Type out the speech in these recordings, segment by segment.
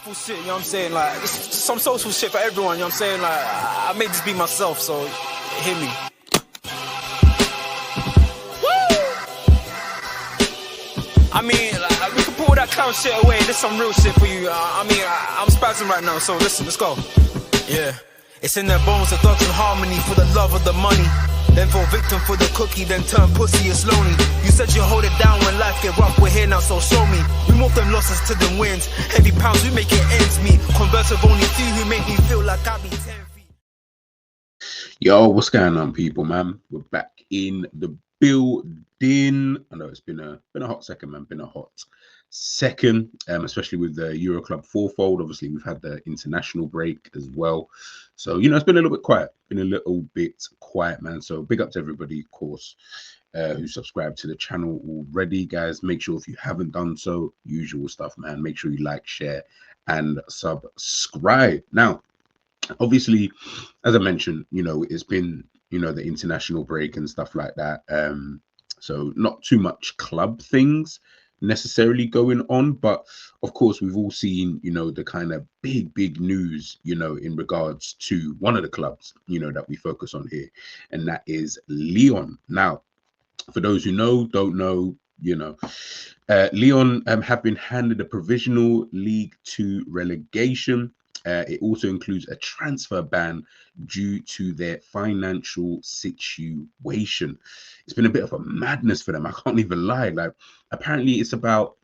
Full shit, you know what I'm saying? Like, just some social shit for everyone, you know what I'm saying? Like, I made this be myself, so hear me. I mean, like, we can pull that clown shit away. This some real shit for you. I'm spazzing right now, so listen, let's go. Yeah. It's in their bones, the thugs in harmony for the love of the money. Then fall victim for the cookie, then turn pussy, it's lonely. You said you hold it down when life get rough, we're here now, so show me. We move them losses to them wins. Heavy pounds, we make it ends meet. Converse of only few who make me feel like I be 10 feet. Yo, what's going on, people, man? We're back in the building. I know it's been a hot second, man. Been a hot second, especially with the Euro Club fourfold. Obviously, we've had the international break as well. So, you know, it's been a little bit quiet. Man. So big up to everybody, of course, who subscribed to the channel already, guys. Make sure if you haven't done so, usual stuff, man. Make sure you like, share, and subscribe. Now, obviously, as I mentioned, you know, it's been, you know, the international break and stuff like that. So not too much club things necessarily going on, but of course we've all seen, you know, the kind of big news, you know, in regards to one of the clubs, you know, that we focus on here, and that is LYON. Now, for those who don't know, you know, LYON have been handed a provisional League 2 relegation. It also includes a transfer ban due to their financial situation. It's been a bit of a madness for them. I can't even lie. Like, apparently it's about,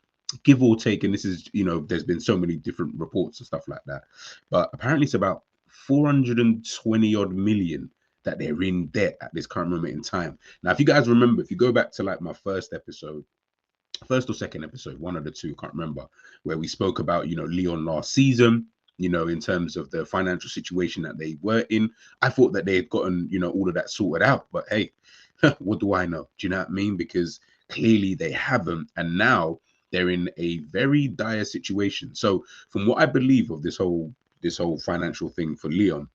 give or take, and this is, you know, there's been so many different reports and stuff like that, but apparently it's about 420 odd million that they're in debt at this current moment in time. Now, if you guys remember, if you go back to like my first or second episode, one of the two, can't remember, where we spoke about, you know, LYON last season, you know, in terms of the financial situation that they were in. I thought that they had gotten, you know, all of that sorted out, but hey, what do I know? Do you know what I mean? Because clearly they haven't, and now they're in a very dire situation. So from what I believe of this whole financial thing for LYON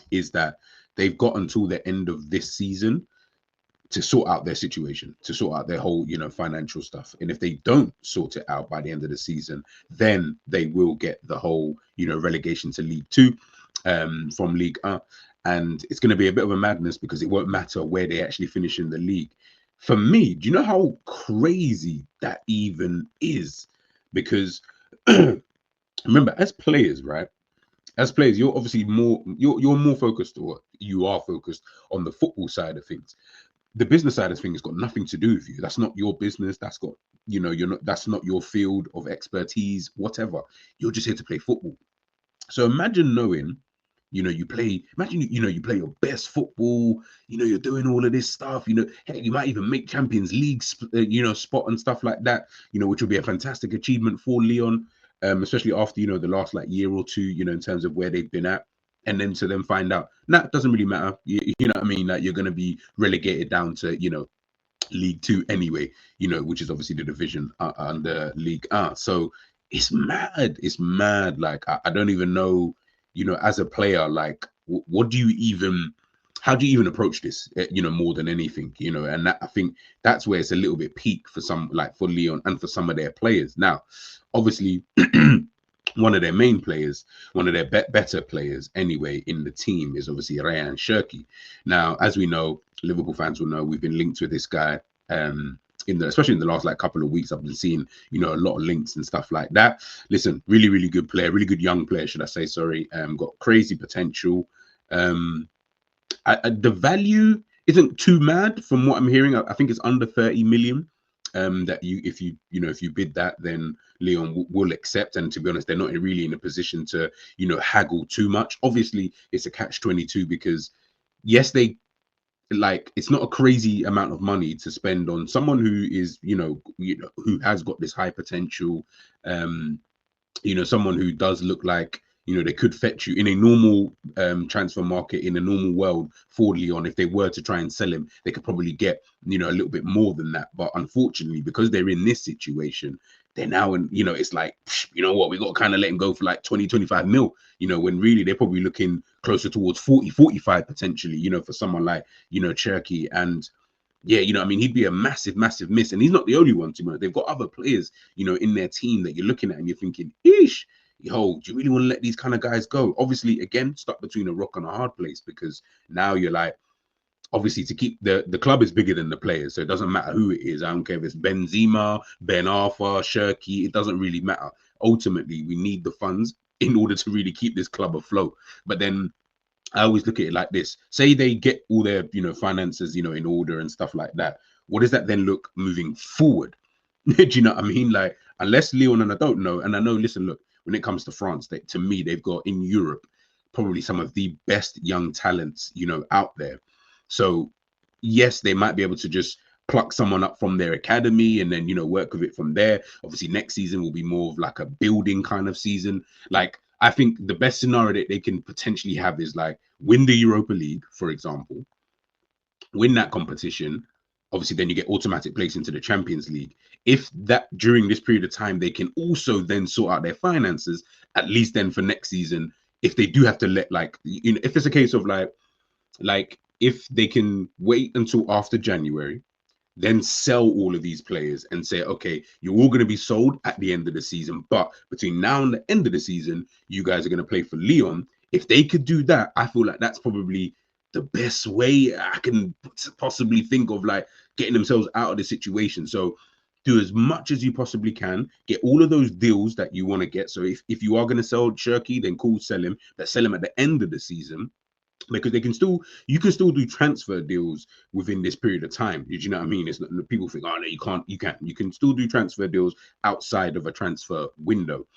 is that they've got until the end of this season to sort out their situation, to sort out their whole, you know, financial stuff. And if they don't sort it out by the end of the season, then they will get the whole, you know, relegation to League 2 from League 1. And it's going to be a bit of a madness because it won't matter where they actually finish in the league. For me, do you know how crazy that even is? Because remember, as players, right? As players, you're obviously you're more focused, or you are focused on the football side of things. The business side of things got nothing to do with you. That's not your business. That's got, you know, that's not your field of expertise, whatever. You're just here to play football. So imagine knowing, you know, you play your best football, you know, you're doing all of this stuff, you know, hey, you might even make Champions League, you know, spot and stuff like that, you know, which would be a fantastic achievement for LYON, especially after, you know, the last like year or two, you know, in terms of where they've been at. And then to then find out, it doesn't really matter. You know what I mean? Like, you're going to be relegated down to, you know, League 2 anyway, you know, which is obviously the division under League 1. So it's mad. It's mad. Like, I don't even know, you know, as a player, like, how do you even approach this, you know, more than anything, you know? And that, I think that's where it's a little bit peak for some, like for LYON and for some of their players. Now, obviously, one of their main players, one of their better players anyway in the team is obviously Ryan Cherki. Now, as we know, Liverpool fans will know, we've been linked with this guy, especially in the last like couple of weeks. I've been seeing, you know, a lot of links and stuff like that. Listen, really good player, really good young player, should I say? Sorry, got crazy potential. The value isn't too mad from what I'm hearing. I think it's under 30 million. That if you bid that, then LYON will accept. And to be honest, they're not really in a position to, you know, haggle too much. Obviously, it's a catch-22 because yes, it's not a crazy amount of money to spend on someone who is, you know, who has got this high potential, you know, someone who does look like, you know, they could fetch you in a normal transfer market, in a normal world for LYON. If they were to try and sell him, they could probably get, you know, a little bit more than that. But unfortunately, because they're in this situation, they're now in, you know, it's like, you know what, we got to kind of let him go for like 20-25 mil, you know, when really they're probably looking closer towards 40-45 potentially, you know, for someone like, you know, Cherki. And yeah, you know, I mean, he'd be a massive miss. And he's not the only one, to be honest. They've got other players, you know, in their team that you're looking at and you're thinking, eesh, yo, do you really want to let these kind of guys go? Obviously, again, stuck between a rock and a hard place, because now you're like, obviously, to keep the club is bigger than the players, so it doesn't matter who it is. I don't care if it's Benzema, Ben Arfa, Shirky, it doesn't really matter. Ultimately, we need the funds in order to really keep this club afloat. But then I always look at it like this: say they get all their, finances, in order and stuff like that. What does that then look moving forward? Do you know what I mean? Like, unless Lyon, and I don't know, and I know, listen, look, when it comes to France, to me, they've got in Europe probably some of the best young talents, out there. So yes, they might be able to just pluck someone up from their academy and then, work with it from there. Obviously, next season will be more of like a building kind of season. Like, I think the best scenario that they can potentially have is like win the Europa League, for example, win that competition. Obviously, then you get automatic place into the Champions League. If that during this period of time, they can also then sort out their finances, at least then for next season, if they do have to let, like, if it's a case of like if they can wait until after January, then sell all of these players and say, okay, you're all going to be sold at the end of the season, but between now and the end of the season, you guys are going to play for Lyon. If they could do that, I feel like that's probably the best way I can possibly think of, like, getting themselves out of the situation. So do as much as you possibly can, get all of those deals that you want to get. So if you are going to sell Shirky, then cool, sell him, but sell him at the end of the season, because you can still do transfer deals within this period of time. Do you know what I mean? It's not, people think, oh no, you can still do transfer deals outside of a transfer window.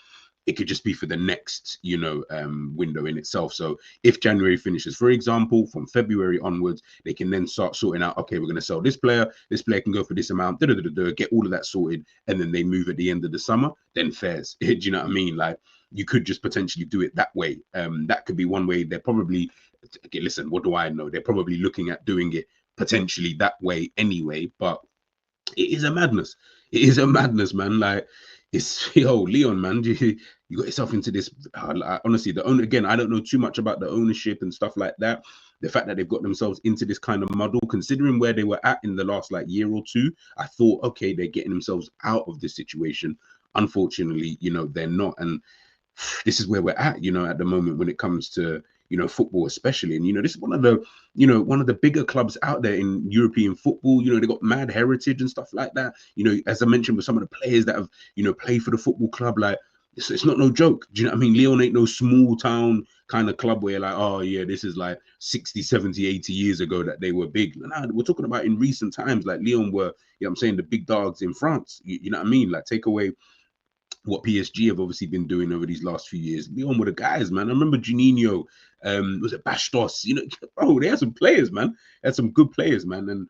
It could just be for the next, window in itself. So if January finishes, for example, from February onwards, they can then start sorting out, okay, we're going to sell this player can go for this amount, get all of that sorted, and then they move at the end of the summer, then fairs. Do you know what I mean? Like, you could just potentially do it that way. That could be one way. They're probably, okay, listen, what do I know? They're probably looking at doing it potentially that way anyway, but it is a madness. It is a madness, man. Like, it's, Lyon, man, you got yourself into this. Honestly, again, I don't know too much about the ownership and stuff like that. The fact that they've got themselves into this kind of muddle, considering where they were at in the last year or two, I thought, okay, they're getting themselves out of this situation. Unfortunately, they're not. And this is where we're at, at the moment when it comes to, football especially. And, this is one of the bigger clubs out there in European football. They got mad heritage and stuff like that. As I mentioned, with some of the players that have, played for the football club, like, it's not no joke. Do you know what I mean? Lyon ain't no small town kind of club where you're like, oh yeah, this is like 60, 70, 80 years ago that they were big. Nah, we're talking about in recent times, like Lyon were, I'm saying, the big dogs in France. You know what I mean? Like, take away what PSG have obviously been doing over these last few years. Lyon were the guys, man. I remember Juninho, was it Bastos? Bro, they had some players, man. They had some good players, man. And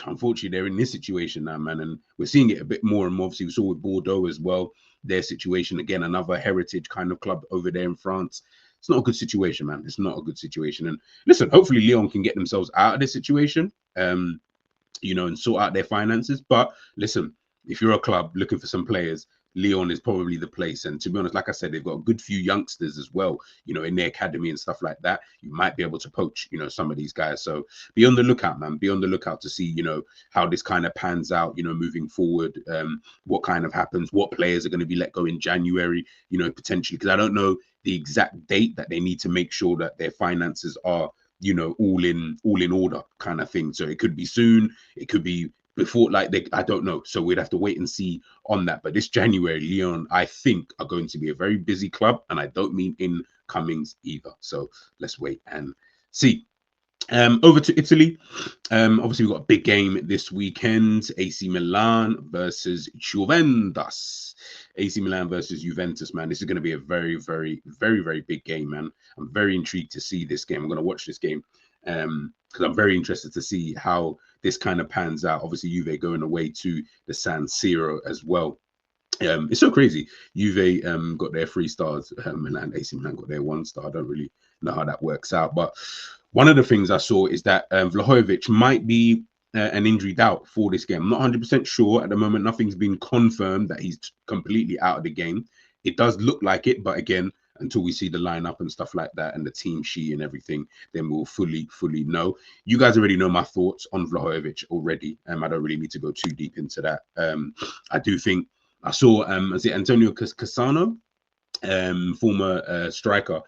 unfortunately, they're in this situation now, man. And we're seeing it a bit more and more. Obviously, we saw with Bordeaux as well, their situation. Again, another heritage kind of club over there in France. It's not a good situation, man. It's not a good situation. And listen, hopefully Lyon can get themselves out of this situation, and sort out their finances. But listen, if you're a club looking for some players, Lyon is probably the place. And to be honest, like I said, they've got a good few youngsters as well, in their academy and stuff like that. You might be able to poach, some of these guys. So be on the lookout, man. Be on the lookout to see, how this kind of pans out, moving forward, what kind of happens, what players are going to be let go in January, potentially, because I don't know the exact date that they need to make sure that their finances are, all in order kind of thing. So it could be soon, it could be before, I don't know. So we'd have to wait and see on that. But this January, Lyon, I think, are going to be a very busy club, and I don't mean incomings either. So let's wait and see. Over to Italy. Obviously, we've got a big game this weekend. AC Milan versus Juventus. AC Milan versus Juventus, man. This is going to be a very, very, very, very big game, man. I'm very intrigued to see this game. I'm going to watch this game because I'm very interested to see how this kind of pans out. Obviously, Juve going away to the San Siro as well. It's so crazy. Juve got their 3 stars, and AC Milan got their 1 star. I don't really know how that works out, but one of the things I saw is that Vlahovic might be an injury doubt for this game. I'm not 100% sure at the moment. Nothing's been confirmed that he's completely out of the game. It does look like it, but again, until we see the lineup and stuff like that and the team sheet and everything, then we'll fully know. You guys already know my thoughts on Vlahovic already. I don't really need to go too deep into that. I do think I saw, is it Antonio Cassano? former striker,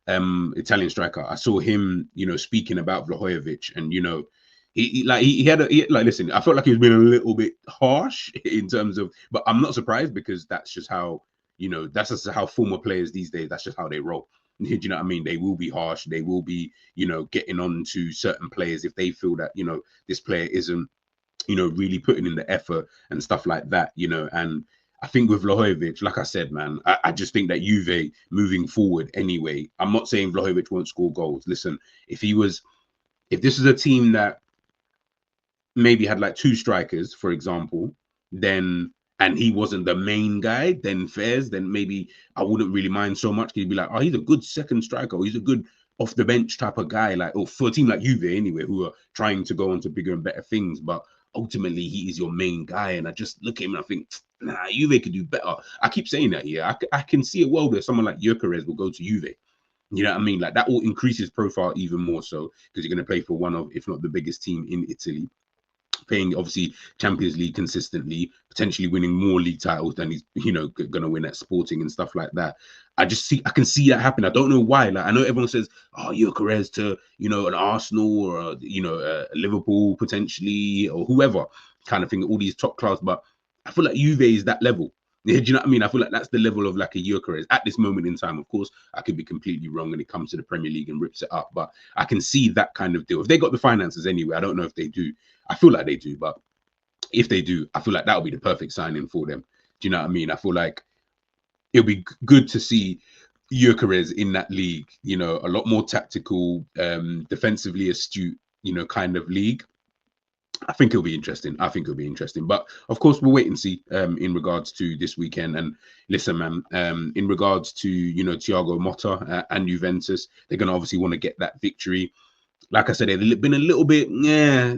Italian striker. I saw him, speaking about Vlahovic, and he had like, listen, I felt like he was being a little bit harsh in terms of, but I'm not surprised because that's just how, that's just how former players these days, that's just how they roll. Do you know what I mean? They will be harsh. They will be, getting on to certain players if they feel that, this player isn't, really putting in the effort and stuff like that, and I think with Vlahovic, like I said, man, I just think that Juve moving forward anyway, I'm not saying Vlahovic won't score goals. Listen, if this is a team that maybe had like two strikers, for example, then and he wasn't the main guy, then Fairs, then maybe I wouldn't really mind so much. He'd be like, oh, he's a good second striker, or he's a good off the bench type of guy, like, or for a team like Juve anyway, who are trying to go on to bigger and better things. But ultimately, he is your main guy, and I just look at him and I think, nah, Juve could do better. I keep saying that, yeah. I can see a world where someone like Gyökeres will go to Juve. You know what I mean? Like that will increase his profile even more so because you're going to play for one of, if not the biggest team in Italy, playing obviously Champions League consistently, potentially winning more league titles than he's going to win at Sporting and stuff like that. I can see that happen. I don't know why. Like I know everyone says, oh, Gyökeres to an Arsenal or a Liverpool potentially or whoever kind of thing. All these top class, but I feel like Juve is that level. Yeah, do you know what I mean? I feel like that's the level of like a Gyökeres at this moment in time. Of course, I could be completely wrong when it comes to the Premier League and rips it up, but I can see that kind of deal. If they got the finances anyway, I don't know if they do. I feel like they do, but if they do, I feel like that would be the perfect signing for them. Do you know what I mean? I feel like it'll be good to see Gyökeres in that league, a lot more tactical, defensively astute, kind of league. I think it'll be interesting. But of course, we'll wait and see in regards to this weekend. And listen, man, in regards to, Thiago Motta and Juventus, they're going to obviously want to get that victory. Like I said, they've been a little bit,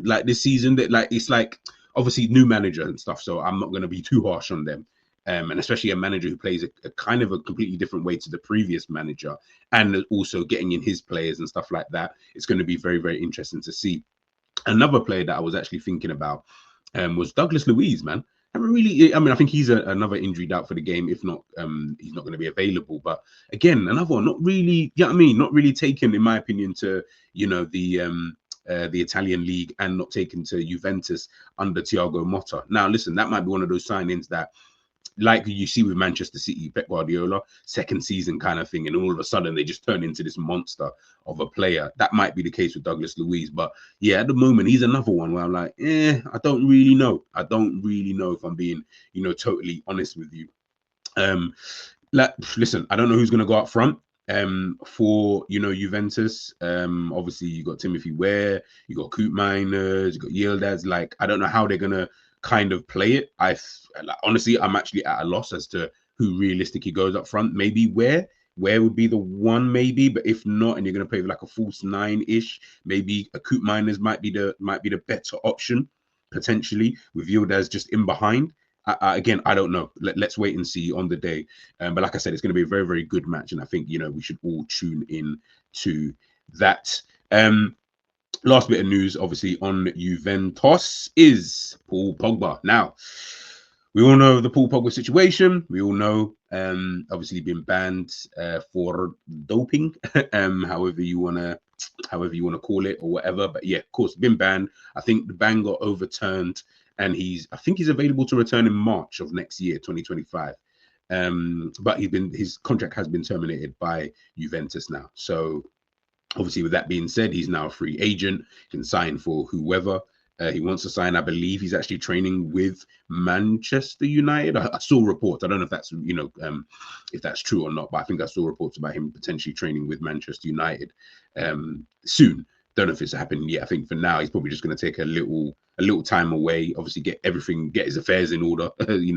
like this season, that like it's like obviously new manager and stuff. So I'm not going to be too harsh on them. And especially a manager who plays a kind of a completely different way to the previous manager, and also getting in his players and stuff like that. It's going to be very, very interesting to see. Another player that I was actually thinking about was Douglas Luiz, man. I think he's another injury doubt for the game. If not, he's not going to be available. But again, another one, not really, not really taken, in my opinion, to, the Italian league and not taken to Juventus under Thiago Motta. Now, listen, that might be one of those signings that, like you see with Manchester City, Pep Guardiola, second season kind of thing, and all of a sudden they just turn into this monster of a player. That might be the case with Douglas Luiz, but yeah, at the moment he's another one where I'm like, I don't really know. I don't really know if I'm being, totally honest with you. Listen, I don't know who's going to go up front for Juventus. Obviously you got Timothy Ware, you got Coop Miners, you got Yildiz. Like I don't know how they're gonna kind of play it. Honestly, I'm actually at a loss as to who realistically goes up front. Maybe Ware would be the one, maybe, but if not, and you're gonna play with like a false nine-ish, maybe a Coop Miners might be the better option potentially with Yildiz just in behind. Again, I don't know. Let's wait and see on the day. But like I said, it's going to be a very, very good match, and I think we should all tune in to that. Last bit of news, obviously, on Juventus is Paul Pogba. Now, we all know the Paul Pogba situation. We all know, obviously, been banned for doping, however you wanna call it or whatever. But yeah, of course, been banned. I think the ban got overturned, and I think he's available to return in March of next year, 2025. But his contract has been terminated by Juventus now. So obviously, with that being said, he's now a free agent. He can sign for whoever he wants to sign. I believe he's actually training with Manchester United. I saw reports. I don't know if that's if that's true or not, but I think I saw reports about him potentially training with Manchester United soon. Don't know if it's happening yet. I think for now he's probably just going to take a little time away. Obviously, get his affairs in order,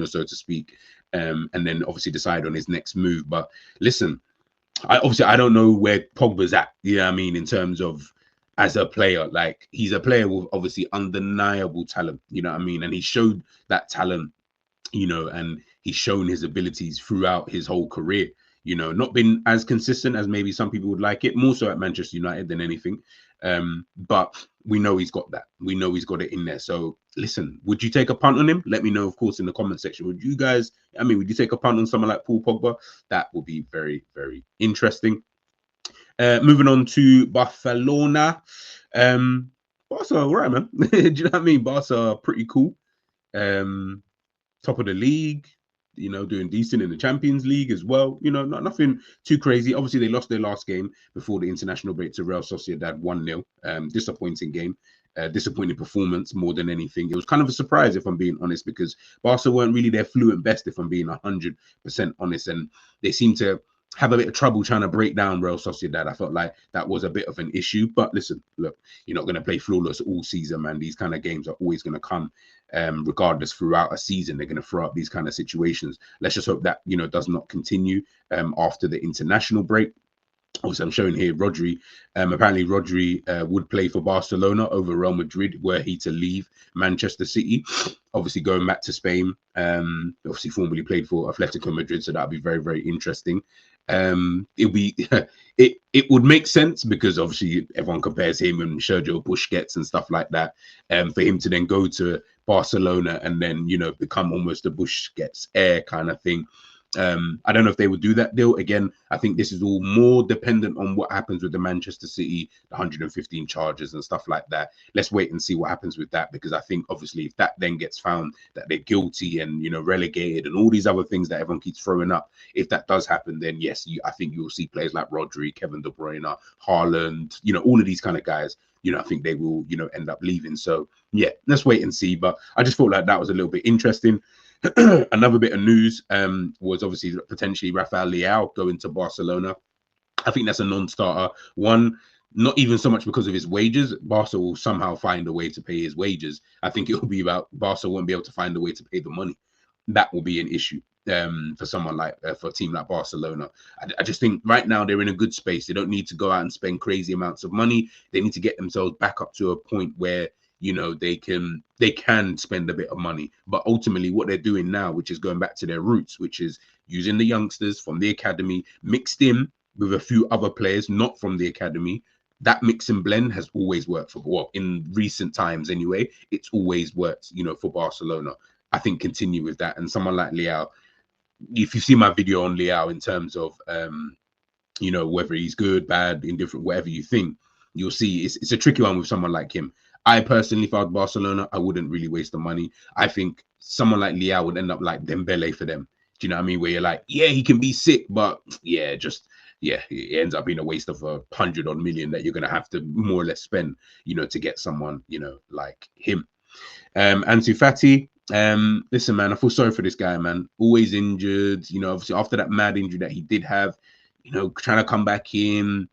so to speak, and then obviously decide on his next move. But listen, I don't know where Pogba's at, in terms of as a player. Like, he's a player with obviously undeniable talent, and he showed that talent, and he's shown his abilities throughout his whole career, not been as consistent as maybe some people would like it, more so at Manchester United than anything. But we know he's got that. We know he's got it in there. So listen, would you take a punt on him? Let me know, of course, in the comment section. Would you guys, I mean, would you take a punt on someone like Paul Pogba? That would be very, very interesting. Moving on to Barcelona. Barca, all right, man. Do you know what I mean? Barca are pretty cool. Top of the league, you know, doing decent in the Champions League as well. You know, nothing too crazy. Obviously, they lost their last game before the international break to Real Sociedad 1-0. Disappointing game. Disappointing performance more than anything. It was kind of a surprise, if I'm being honest, because Barca weren't really their fluent best, if I'm being 100% honest. And they seem to have a bit of trouble trying to break down Real Sociedad. I felt like that was a bit of an issue. But listen, look, you're not going to play flawless all season, man. These kind of games are always going to come regardless throughout a season. They're going to throw up these kind of situations. Let's just hope that, you know, does not continue after the international break. Obviously, I'm showing here Rodri. Apparently, Rodri would play for Barcelona over Real Madrid were he to leave Manchester City. Obviously, going back to Spain. Obviously, formerly played for Atletico Madrid, so that'd be very, very interesting. It'll be it would make sense because obviously everyone compares him and Sergio Busquets and stuff like that. For him to then go to Barcelona and then, you know, become almost a Busquets heir kind of thing. I don't know if they would do that deal. Again, I think this is all more dependent on what happens with the Manchester City, the 115 charges and stuff like that. Let's wait and see what happens with that, because I think obviously if that then gets found that they're guilty and, you know, relegated and all these other things that everyone keeps throwing up, if that does happen, then yes, I think you'll see players like Rodri, Kevin De Bruyne, Haaland, you know, all of these kind of guys, you know, I think they will, you know, end up leaving. So yeah, let's wait and see. But I just thought like that was a little bit interesting. Another bit of news was obviously potentially Rafael Leao going to Barcelona. I think that's a non-starter. One, not even so much because of his wages. Barca will somehow find a way to pay his wages. I think it will be about Barca won't be able to find a way to pay the money. That will be an issue for someone like for a team like Barcelona. I just think right now they're in a good space. They don't need to go out and spend crazy amounts of money. They need to get themselves back up to a point where, you know, they can spend a bit of money. But ultimately what they're doing now, which is going back to their roots, which is using the youngsters from the academy mixed in with a few other players not from the academy. That mix and blend has always worked for, well, in recent times anyway, it's always worked, you know, for Barcelona. I think continue with that. And someone like Leao, if you see my video on Leao in terms of you know, whether he's good, bad, indifferent, whatever you think, you'll see it's a tricky one with someone like him. I personally, if I was Barcelona, I wouldn't really waste the money. I think someone like Leao would end up like Dembele for them. Do you know what I mean? Where you're like, yeah, he can be sick, but yeah, it ends up being a waste of 100 odd million that you're gonna have to more or less spend, you know, to get someone, you know, like him. Ansu Fati, listen, man, I feel sorry for this guy, man. Always injured, you know, obviously after that mad injury that he did have, you know, trying to come back in.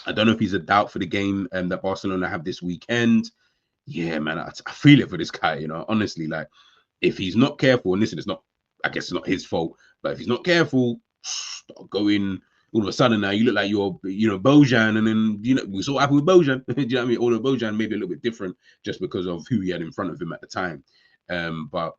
I don't know if he's a doubt for the game that Barcelona have this weekend. Yeah, man, I feel it for this guy, you know, honestly, like if he's not careful, and listen, it's not, I guess it's not his fault, but if he's not careful, start going all of a sudden now you look like you're, you know, Bojan, and then, you know, we saw what happened with Bojan. Do you know what I mean? Although Bojan maybe a little bit different just because of who he had in front of him at the time. But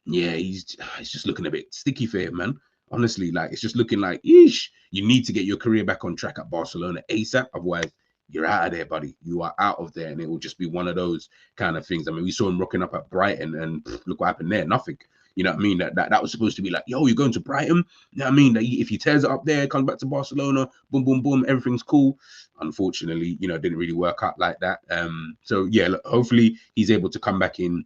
yeah, he's just looking a bit sticky for him, man. Honestly, like it's just looking like, yeesh, you need to get your career back on track at Barcelona ASAP. Otherwise, you're out of there, buddy. You are out of there, and it will just be one of those kind of things. I mean, we saw him rocking up at Brighton, and look what happened there. Nothing. You know what I mean? That was supposed to be like, yo, you're going to Brighton. You know what I mean? That if he tears it up there, comes back to Barcelona, boom, boom, boom, everything's cool. Unfortunately, you know, it didn't really work out like that. So yeah, look, hopefully he's able to come back in,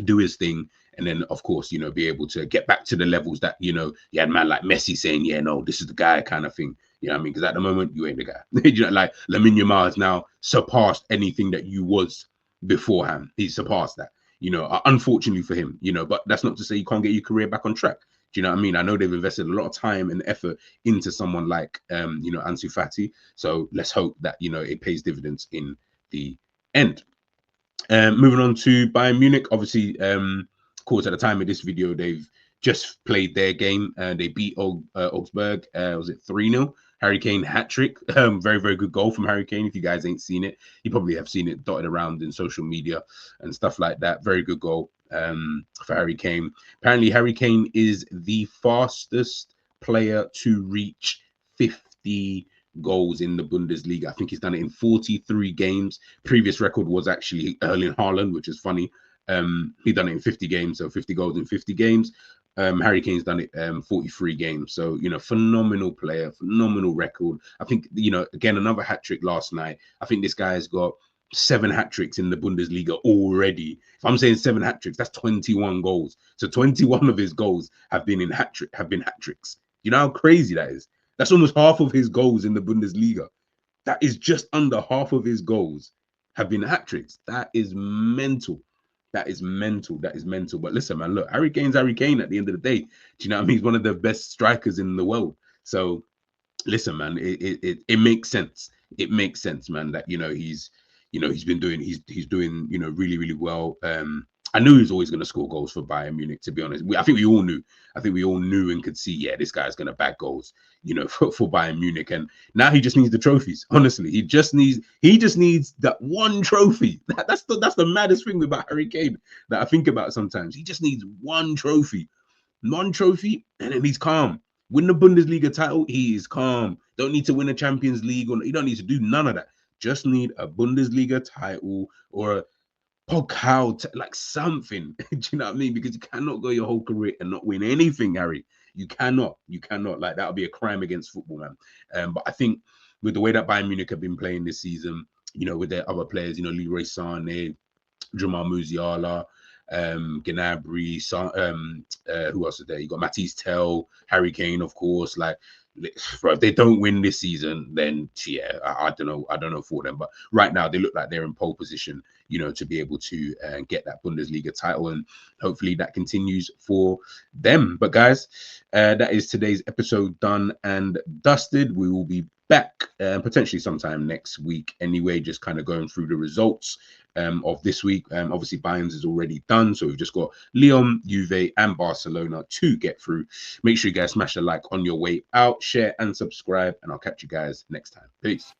do his thing, and then of course, you know, be able to get back to the levels that, you know, you had man like Messi saying, yeah, no, this is the guy kind of thing. You know what I mean? Because at the moment, you ain't the guy. You know, like Lamine Yamal has now surpassed anything that you was beforehand. He's surpassed that, you know, unfortunately for him, you know, but that's not to say you can't get your career back on track. Do you know what I mean? I know they've invested a lot of time and effort into someone like, you know, Ansu Fati. So let's hope that, you know, it pays dividends in the end. Moving on to Bayern Munich, obviously, of course, at the time of this video, they've just played their game and they beat Augsburg. Was it 3-0? Harry Kane hat trick. Very, very good goal from Harry Kane. If you guys ain't seen it, you probably have seen it dotted around in social media and stuff like that. Very good goal for Harry Kane. Apparently, Harry Kane is the fastest player to reach 50 goals in the Bundesliga. I think he's done it in 43 games. Previous record was actually Erling Haaland, which is funny. He done it in 50 games, so 50 goals in 50 games. Harry Kane's done it 43 games. So, phenomenal player, phenomenal record. I think, again, another hat trick last night. I think this guy's got 7 hat tricks in the Bundesliga already. If I'm saying 7 hat tricks, that's 21 goals. So 21 of his goals have been hat tricks. You know how crazy that is? That's almost half of his goals in the Bundesliga. That is just under half of his goals have been hat tricks. That is mental. That is mental. That is mental. But listen, man, look, Harry Kane's Harry Kane at the end of the day. Do you know what I mean? He's one of the best strikers in the world. So listen, man, it makes sense. It makes sense, man, that he's been doing he's doing really, really well. I knew he was always going to score goals for Bayern Munich, to be honest. I think we all knew. I think we all knew and could see, yeah, this guy's going to bag goals, for Bayern Munich. And now he just needs the trophies. Honestly, he just needs that one trophy. That's the maddest thing about Harry Kane that I think about sometimes. He just needs one trophy, and then he's calm. Win the Bundesliga title, he is calm. Don't need to win a Champions League, or you don't need to do none of that. Just need a Bundesliga title or a Pokal, like something. Do you know what I mean? Because you cannot go your whole career and not win anything, Harry. You cannot. Like, that would be a crime against football, man. But I think with the way that Bayern Munich have been playing this season, with their other players, Leroy Sané, Jamal Musiala, Gnabry, who else is there? You got Matisse Tell, Harry Kane, of course. Like, bro, if they don't win this season, then yeah, I don't know for them. But right now, they look like they're in pole position, to be able to get that Bundesliga title, and hopefully that continues for them. But guys, that is today's episode done and dusted. We will be back potentially sometime next week anyway, just kind of going through the results of this week. Obviously Bayern's is already done, so we've just got Lyon, Juve and Barcelona to get through. Make sure you guys smash a like on your way out, share and subscribe, and I'll catch you guys next time. Peace.